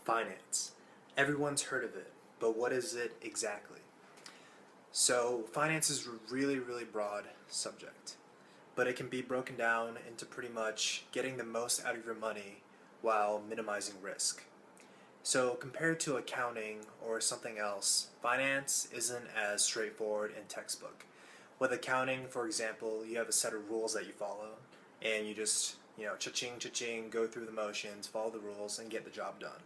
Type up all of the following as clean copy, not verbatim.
Finance. Everyone's heard of it, but what is it exactly? So, finance is a really broad subject, but it can be broken down into pretty much getting the most out of your money while minimizing risk. So, compared to accounting or something else, finance isn't as straightforward in textbook. With accounting, for example, you have a set of rules that you follow, and you just, cha-ching, cha-ching, go through the motions, follow the rules, and get the job done.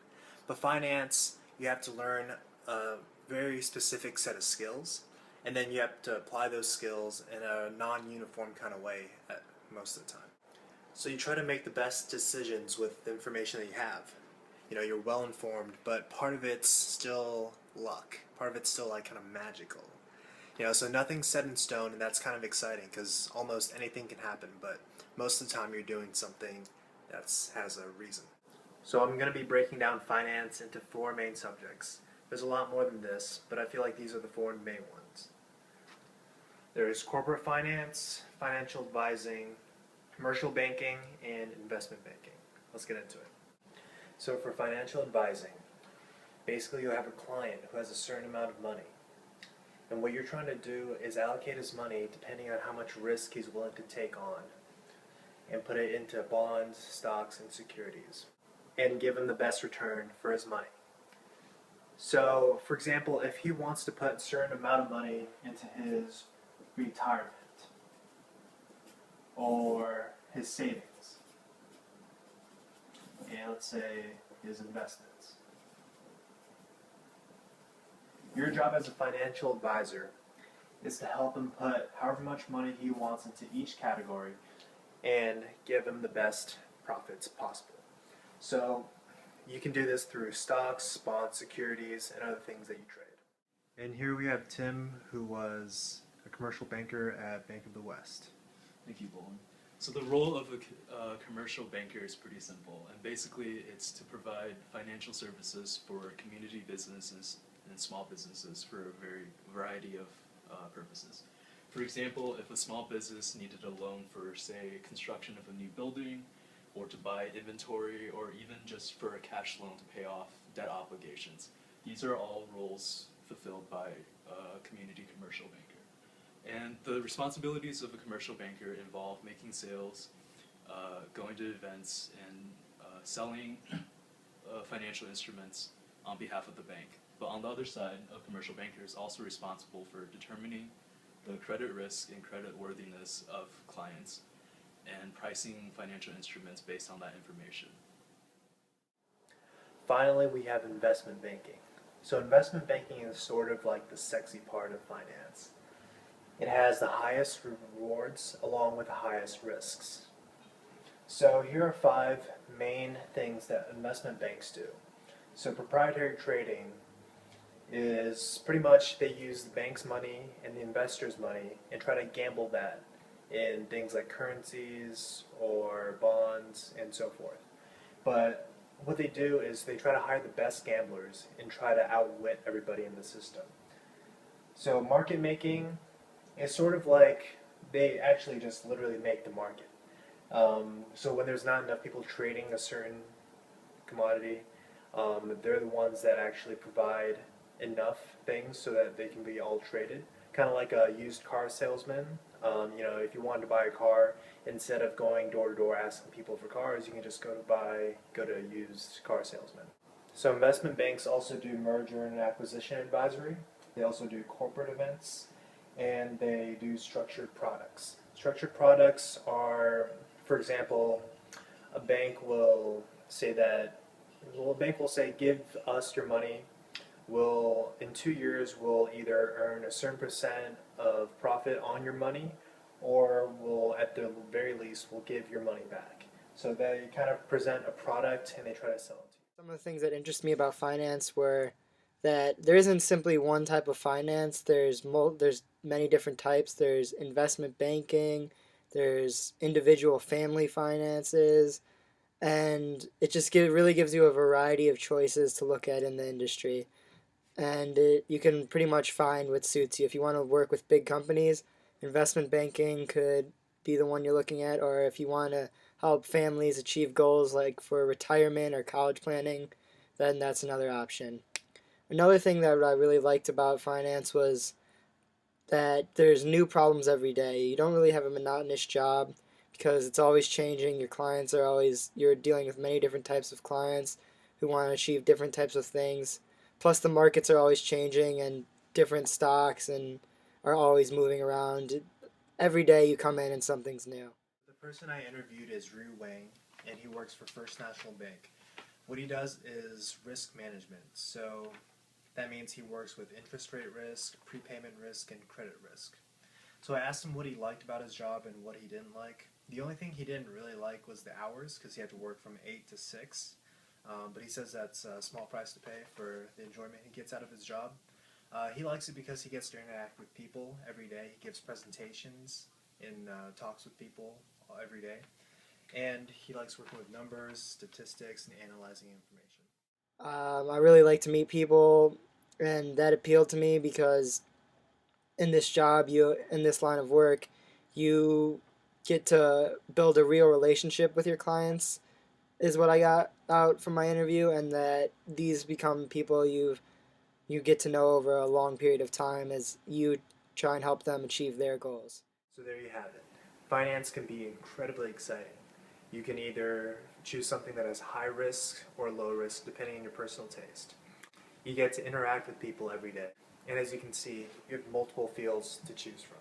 But finance, you have to learn a very specific set of skills, and then you have to apply those skills in a non-uniform kind of way at most of the time. So you try to make the best decisions with the information that you have. You're well informed, but part of it's still luck. Part of it's still like kind of magical. So nothing's set in stone, and that's kind of exciting because almost anything can happen, but most of the time you're doing something that has a reason. So I'm going to be breaking down finance into four main subjects. There's a lot more than this, but I feel like these are the four main ones. There's corporate finance, financial advising, commercial banking, and investment banking. Let's get into it. So for financial advising, basically you have a client who has a certain amount of money. And what you're trying to do is allocate his money depending on how much risk he's willing to take on and put it into bonds, stocks, and securities and give him the best return for his money. So, for example, if he wants to put a certain amount of money into his retirement or his savings, and let's say his investments. Your job as a financial advisor is to help him put however much money he wants into each category and give him the best profits possible. So you can do this through stocks, bonds, securities, and other things that you trade. And here we have Tim, who was a commercial banker at Bank of the West. Thank you, Bolin. So the role of a commercial banker is pretty simple, and basically it's to provide financial services for community businesses and small businesses for a variety of purposes. For example, if a small business needed a loan for, say, construction of a new building, or to buy inventory, or even just for a cash loan to pay off debt obligations, these are all roles fulfilled by a community commercial banker. And the responsibilities of a commercial banker involve making sales, going to events, and selling financial instruments on behalf of the bank. But on the other side, a commercial banker is also responsible for determining the credit risk and credit worthiness of clients and pricing financial instruments based on that information. Finally, we have investment banking. So investment banking is sort of like the sexy part of finance. It has the highest rewards along with the highest risks. So here are 5 main things that investment banks do. So proprietary trading is pretty much they use the bank's money and the investor's money and try to gamble that in things like currencies or bonds and so forth. But what they do is they try to hire the best gamblers and try to outwit everybody in the system. So market making is sort of like they actually just literally make the market. So when there's not enough people trading a certain commodity, they're the ones that actually provide enough things so that they can be all traded. Kind of like a used car salesman. If you wanted to buy a car, instead of going door to door asking people for cars, you can just go to a used car salesman. So investment banks also do merger and acquisition advisory. They also do corporate events, and they do structured products. Structured products are, for example, a bank will say, give us your money. In 2 years, we'll either earn a certain percent of profit on your money, or at the very least, we'll give your money back. So they kind of present a product and they try to sell it to you. Some of the things that interest me about finance were that there isn't simply one type of finance. There's many different types. There's investment banking, there's individual family finances, and it just really gives you a variety of choices to look at in the industry. And you can pretty much find what suits you. If you want to work with big companies, investment banking could be the one you're looking at, or if you want to help families achieve goals like for retirement or college planning, then that's another option. Another thing that I really liked about finance was that there's new problems every day. You don't really have a monotonous job because it's always changing. Your clients are always, you're dealing with many different types of clients who want to achieve different types of things. Plus, the markets are always changing and different stocks and are always moving around. Every day you come in and something's new. The person I interviewed is Ryu Wang, and he works for First National Bank. What he does is risk management. So that means he works with interest rate risk, prepayment risk, and credit risk. So I asked him what he liked about his job and what he didn't like. The only thing he didn't really like was the hours, because he had to work from 8 to 6. But he says that's a small price to pay for the enjoyment he gets out of his job. He likes it because he gets to interact with people every day. He gives presentations and talks with people every day. And he likes working with numbers, statistics, and analyzing information. I really like to meet people, and that appealed to me because in this job, in this line of work, you get to build a real relationship with your clients, is what I got out from my interview, and that these become people you get to know over a long period of time as you try and help them achieve their goals. So there you have it. Finance can be incredibly exciting. You can either choose something that has high risk or low risk, depending on your personal taste. You get to interact with people every day. And as you can see, you have multiple fields to choose from.